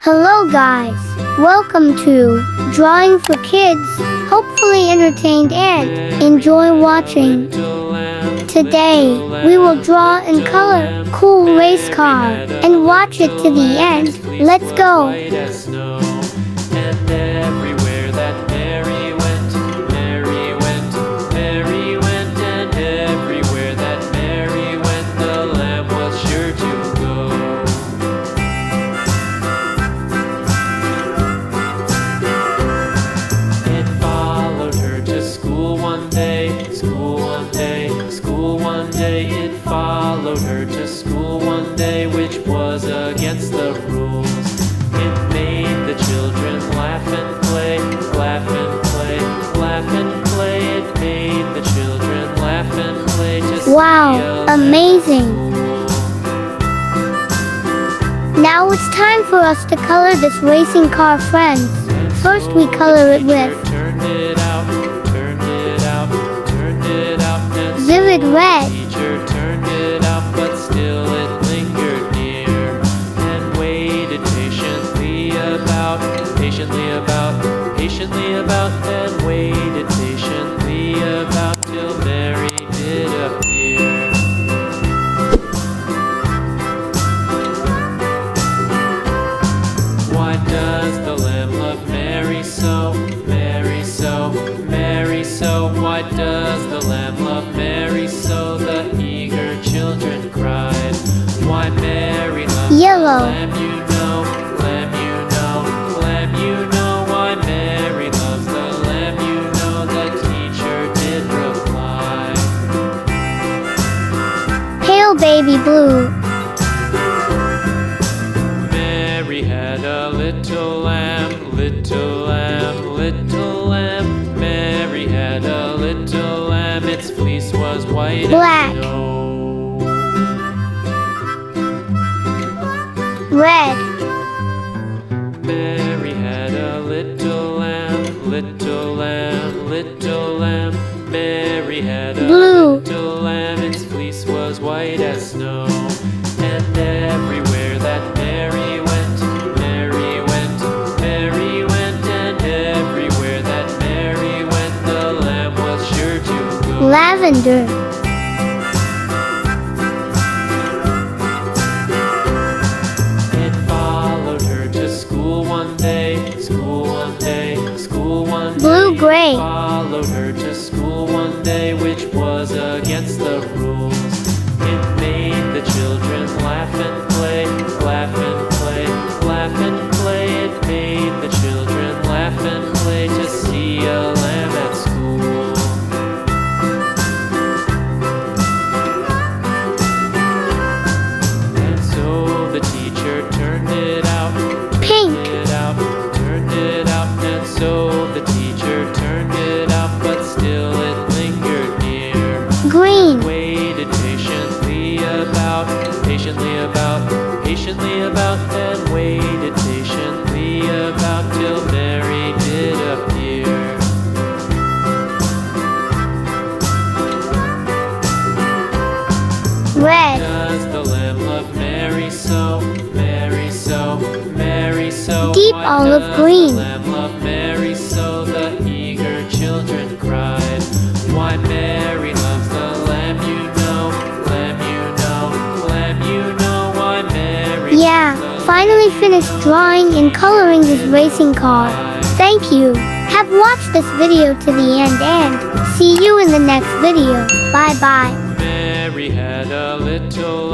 Hello guys, welcome to Drawing for Kids. Hopefully entertained and enjoy watching. Today, we will draw and color cool race car and watch it to the end. Let's go. It followed her to school one day, which was against the rules. It made the children laugh and play, laugh and play, laugh and play. It made the children laugh and play to see Wow, amazing! Now it's time for us to color this racing car, friends. First we color it with vivid red. Turned it up, but still it lingered near, and waited patiently about, and waited patiently about till Mary did appear. Why does the lamb love Mary so, Mary so, Mary so? Why does the lamb love Mary so? The eager children cried. Why Mary loves Yellow. the lamb, you know, lamb, you know, lamb, you know. Why Mary loves the lamb, you know, the teacher did reply. Pale baby blue. Mary had a little lamb, little lamb, little lamb. Mary had a little lamb, its fleece was white Black. as snow. Red. Mary had a little lamb, little lamb, little lamb. Mary had a Blue. little lamb, its fleece was white as snow. And everywhere that Mary went, Mary went, Mary went, and everywhere that Mary went, the lamb was sure to go. Lavender. It followed her to school one day, school one day, school one day. Blue-gray. It followed her to school one day, which was against the rules. It made the children laugh and play, laugh and play, laugh and play. It made the children laugh and play to see a lamb at school. And so the teacher turned it out, Pink. turned it out, and so the teacher turned it out, but still it lingered near. Green. Waited patiently about, and waited patiently about till Mary did appear. Red. Does the lamb love Mary so, Mary so, Mary so? Deep Why olive does green. the lamb love Mary so? The eager children cried. Why Mary loves the lamb, you know, lamb, you know, lamb, you know. Why Mary Yeah, loves the finally finished drawing and coloring this racing car. Thank you. Have watched this video to the end and see you in the next video. Bye bye. Mary had a little lamb.